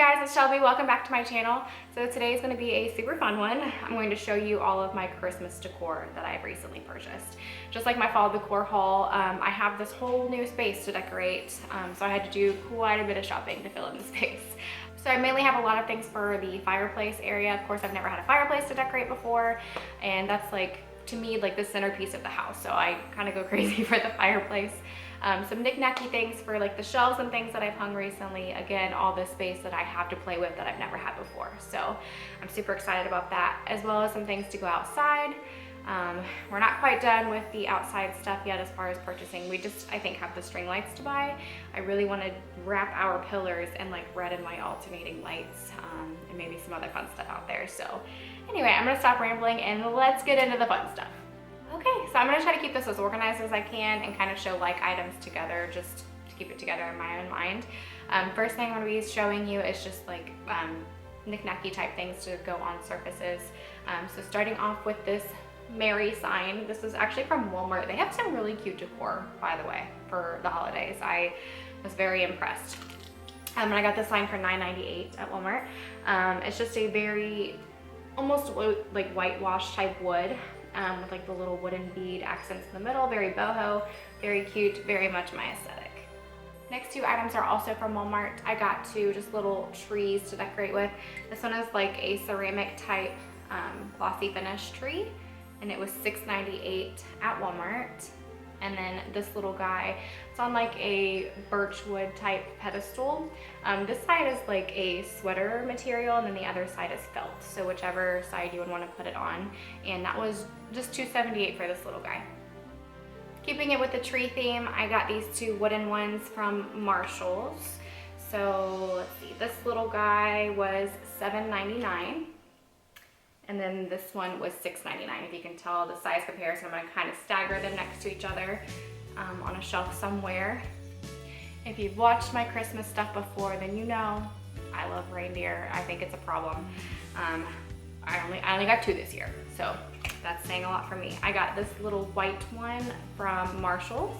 guys, it's Shelby. Welcome back to my channel. So today is going to be a super fun one. I'm going to show you all of my Christmas decor that I've recently purchased. Just like my fall decor haul, I have this whole new space to decorate, so I had to do quite a bit of shopping to fill in the space. So I mainly have a lot of things for the fireplace area. Of course, I've never had a fireplace to decorate before, and that's like, to me, like the centerpiece of the house. So I kind of go crazy for the fireplace. Some knick-knacky things for like the shelves and things that I've hung recently. Again, all this space that I have to play with that I've never had before. So I'm super excited about that, as well as some things to go outside. We're not quite done with the outside stuff yet as far as purchasing. We just, I think, have the string lights to buy. I really want to wrap our pillars in like red and white alternating lights, and maybe some other fun stuff out there. So anyway, I'm gonna stop rambling and let's get into the fun stuff. Okay, so I'm gonna try to keep this as organized as I can and kind of show like items together just to keep it together in my own mind. First thing I'm gonna be showing you is just like knick-knacky type things to go on surfaces. So starting off with this Merry sign. This is actually from Walmart. They have some really cute decor, by the way, for the holidays. I was very impressed. And I got this sign for $9.98 at Walmart. It's just a very almost like whitewash type wood. With like the little wooden bead accents in the middle, very boho, very cute, very much my aesthetic. Next two items are also from Walmart. I got two just little trees to decorate with. This one is like a ceramic type glossy finish tree, and it was $6.98 at Walmart. And then this little guy, it's on like a birch wood type pedestal. This side is like a sweater material, and then the other side is felt. So whichever side you would want to put it on. And that was just $2.78 for this little guy. Keeping it with the tree theme, I got these two wooden ones from Marshall's. So let's see, this little guy was $7.99. And then this one was $6.99. If you can tell the size comparison, I'm gonna kind of stagger them next to each other on a shelf somewhere. If you've watched my Christmas stuff before, then you know I love reindeer. I think it's a problem. I only got two this year, so that's saying a lot for me. I got this little white one from Marshall's.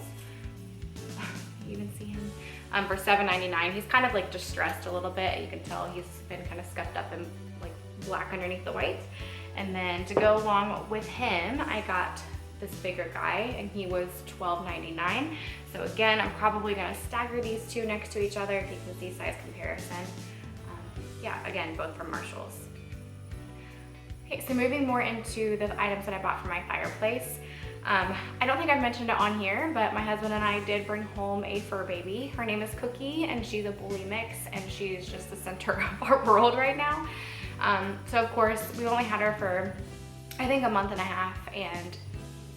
You even see him? For $7.99. He's kind of like distressed a little bit. You can tell he's been kind of scuffed up and like black underneath the white. And then to go along with him, I got this bigger guy, and he was $12.99. So again, I'm probably gonna stagger these two next to each other if you can see size comparison. Yeah, again, both from Marshall's. Okay, so moving more into the items that I bought for my fireplace. I don't think I've mentioned it on here, but my husband and I did bring home a fur baby. Her name is Cookie, and she's a bully mix, and she's just the center of our world right now. So of course, we only had her for, I think, a month and a half, and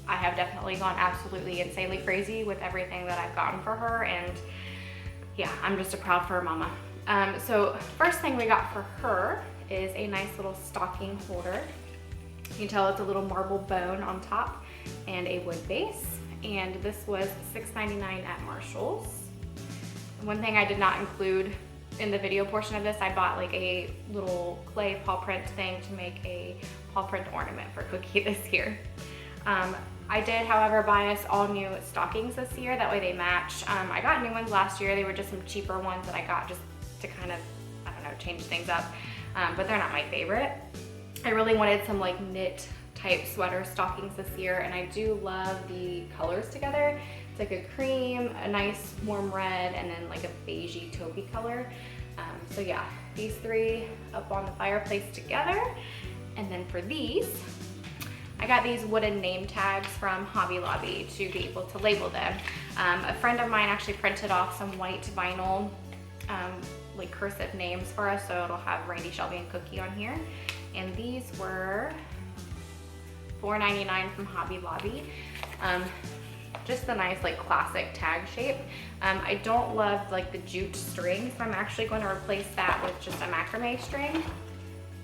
I have definitely gone absolutely insanely crazy with everything that I've gotten for her, and yeah, I'm just a proud fur mama. So first thing we got for her is a nice little stocking holder. You can tell it's a little marble bone on top and a wood base, and this was $6.99 at Marshall's. One thing I did not include in the video portion of this, I bought like a little clay paw print thing to make a paw print ornament for Cookie this year. I did, however, buy us all new stockings this year. That way they match. I got new ones last year. They were just some cheaper ones that I got just to kind of, I don't know, change things up. But they're not my favorite. I really wanted some like knit type sweater stockings this year, and I do love the colors together. It's like a cream, a nice warm red, and then like a beigey taupey color. So yeah, these three up on the fireplace together. And then for these, I got these wooden name tags from Hobby Lobby to be able to label them. A friend of mine actually printed off some white vinyl like cursive names for us, so it'll have Randy, Shelby, and Cookie on here. And these were $4.99 from Hobby Lobby. Just the nice like classic tag shape. I don't love like the jute string, so I'm actually going to replace that with just a macrame string.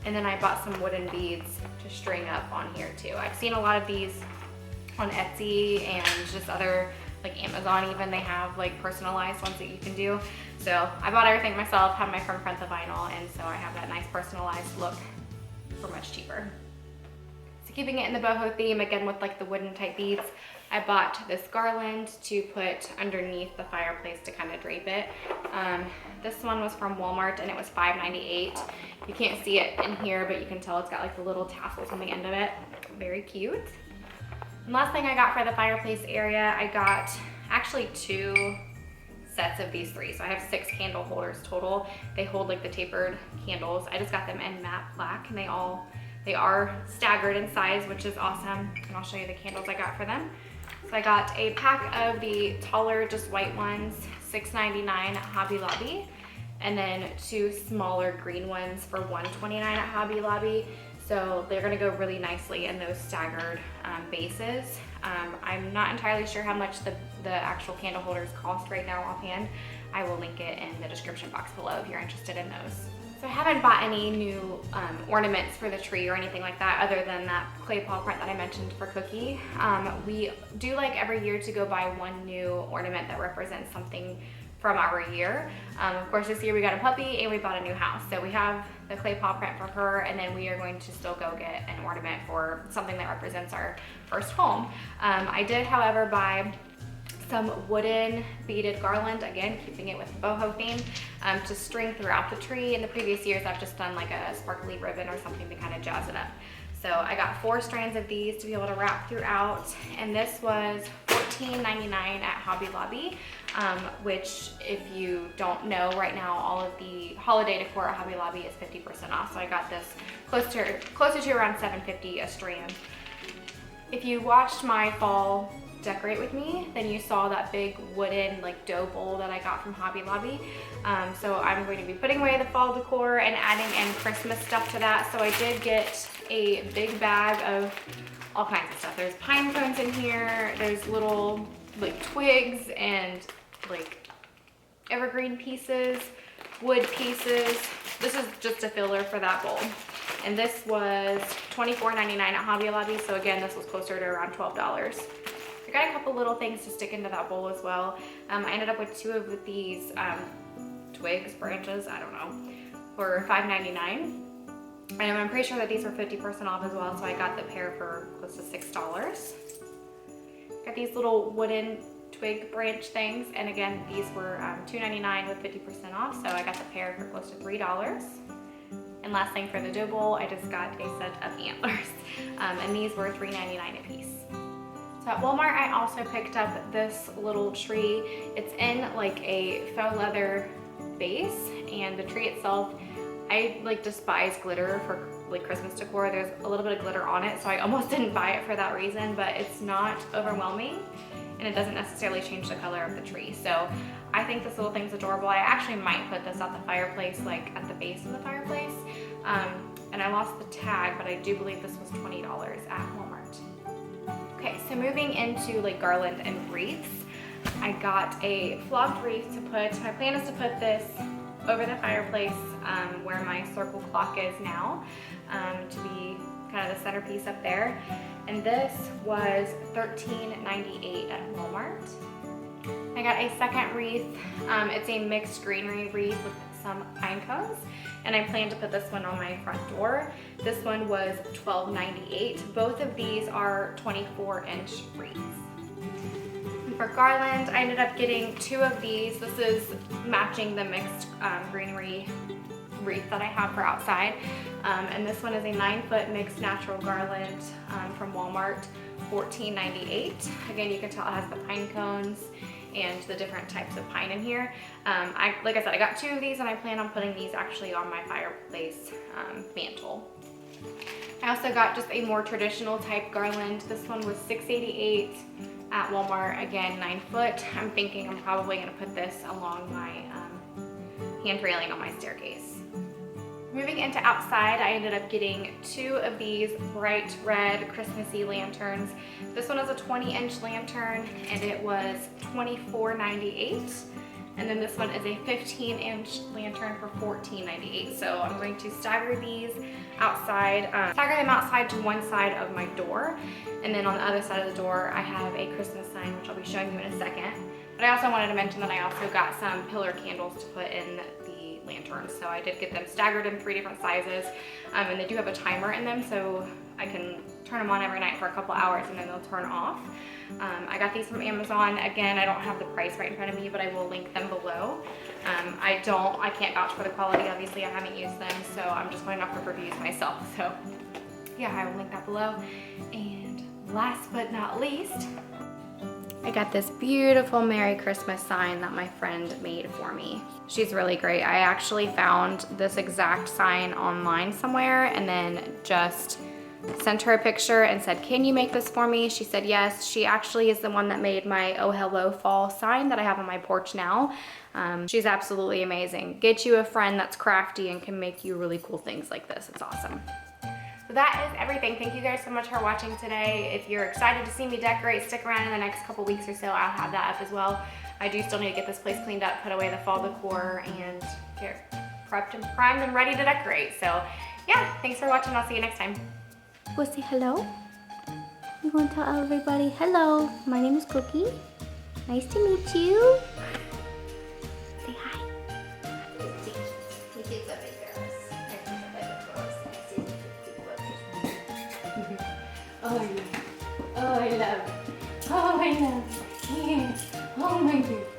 And then I bought some wooden beads to string up on here too. I've seen a lot of these on Etsy and just other, like Amazon even, they have like personalized ones that you can do. So I bought everything myself, had my friend print the vinyl, and so I have that nice personalized look for much cheaper. So keeping it in the boho theme, again with like the wooden type beads, I bought this garland to put underneath the fireplace to kind of drape it. This one was from Walmart and it was $5.98. You can't see it in here, but you can tell it's got like the little tassels on the end of it. Very cute. And last thing I got for the fireplace area, I got actually 2 sets of these 3. So I have 6 candle holders total. They hold like the tapered candles. I just got them in matte black and they are staggered in size, which is awesome. And I'll show you the candles I got for them. So I got a pack of the taller, just white ones, $6.99 at Hobby Lobby. And then 2 smaller green ones for $1.29 at Hobby Lobby. So they're gonna go really nicely in those staggered bases. I'm not entirely sure how much the actual candle holders cost right now offhand. I will link it in the description box below if you're interested in those. So I haven't bought any new ornaments for the tree or anything like that other than that clay paw print that I mentioned for Cookie. We do like every year to go buy one new ornament that represents something from our year. Of course, this year we got a puppy and we bought a new house. So we have the clay paw print for her, and then we are going to still go get an ornament for something that represents our first home. I did, however, buy some wooden beaded garland, again, keeping it with the boho theme, to string throughout the tree. In the previous years, I've just done like a sparkly ribbon or something to kind of jazz it up. So I got 4 strands of these to be able to wrap throughout, and this was $14.99 at Hobby Lobby, which if you don't know, right now all of the holiday decor at Hobby Lobby is 50% off. So I got this closer to around $7.50 a strand. If you watched my fall decorate with me, then you saw that big wooden like dough bowl that I got from Hobby Lobby. So I'm going to be putting away the fall decor and adding in Christmas stuff to that. So I did get a big bag of all kinds of stuff. There's pine cones in here, there's little like twigs and like evergreen pieces, wood pieces. This is just a filler for that bowl. And this was $24.99 at Hobby Lobby. So again, this was closer to around $12. I got a couple little things to stick into that bowl as well. I ended up with 2 of these twigs, branches, I don't know, for $5.99. And I'm pretty sure that these were 50% off as well, so I got the pair for close to $6. Got these little wooden twig branch things, and again, these were $2.99 with 50% off, so I got the pair for close to $3. And last thing for the dough bowl, I just got a set of antlers, and these were $3.99 a piece. So at Walmart, I also picked up this little tree. It's in like a faux leather base, and the tree itself, I like despise glitter for like Christmas decor. There's a little bit of glitter on it, so I almost didn't buy it for that reason, but it's not overwhelming and it doesn't necessarily change the color of the tree. So I think this little thing's adorable. I actually might put this at the fireplace, like at the base of the fireplace. And I lost the tag, but I do believe this was $20 at Walmart. Okay, so moving into like garland and wreaths, I got a flocked wreath to put. My plan is to put this over the fireplace where my circle clock is now, to be kind of the centerpiece up there. And this was $13.98 at Walmart. I got a second wreath. It's a mixed greenery wreath with some pine cones, and I plan to put this one on my front door. This one was $12.98. Both of these are 24-inch wreaths. For garland, I ended up getting 2 of these. This is matching the mixed greenery wreath that I have for outside. And this one is a 9-foot mixed natural garland from Walmart, $14.98. Again, you can tell it has the pine cones and the different types of pine in here. Like I said, I got 2 of these, and I plan on putting these actually on my fireplace mantle. I also got just a more traditional type garland. This one was $6.88 at Walmart, again 9-foot. I'm thinking I'm probably gonna put this along my hand railing on my staircase. Moving into outside, I ended up getting 2 of these bright red Christmassy lanterns. This one is a 20-inch lantern, and it was $24.98. And then this one is a 15-inch lantern for $14.98. So I'm going to stagger these outside, stagger them outside to one side of my door. And then on the other side of the door, I have a Christmas sign, which I'll be showing you in a second. But I also wanted to mention that I also got some pillar candles to put in the lanterns. So I did get them staggered in 3 different sizes. And they do have a timer in them, so I can turn them on every night for a couple hours and then they'll turn off. I got these from Amazon. Again, I don't have the price right in front of me, but I will link them below. I can't vouch for the quality. Obviously, I haven't used them, so I'm just going off of reviews myself. So yeah, I will link that below. And last but not least, I got this beautiful Merry Christmas sign that my friend made for me. She's really great. I actually found this exact sign online somewhere and then just sent her a picture and said, can you make this for me? She said yes. She actually is the one that made my Oh Hello Fall sign that I have on my porch now. She's absolutely amazing. Get you a friend that's crafty and can make you really cool things like this. It's awesome. So that is everything. Thank you guys so much for watching today. If you're excited to see me decorate, stick around in the next couple weeks or so. I'll have that up as well. I do still need to get this place cleaned up, put away the fall decor, and get prepped and primed and ready to decorate. So yeah, thanks for watching. I'll see you next time. Go say hello. You want to tell everybody hello. My name is Cookie. Nice to meet you. Say hi. Oh, I love. Oh, I love. Oh, I love. Yeah. Oh, my goodness.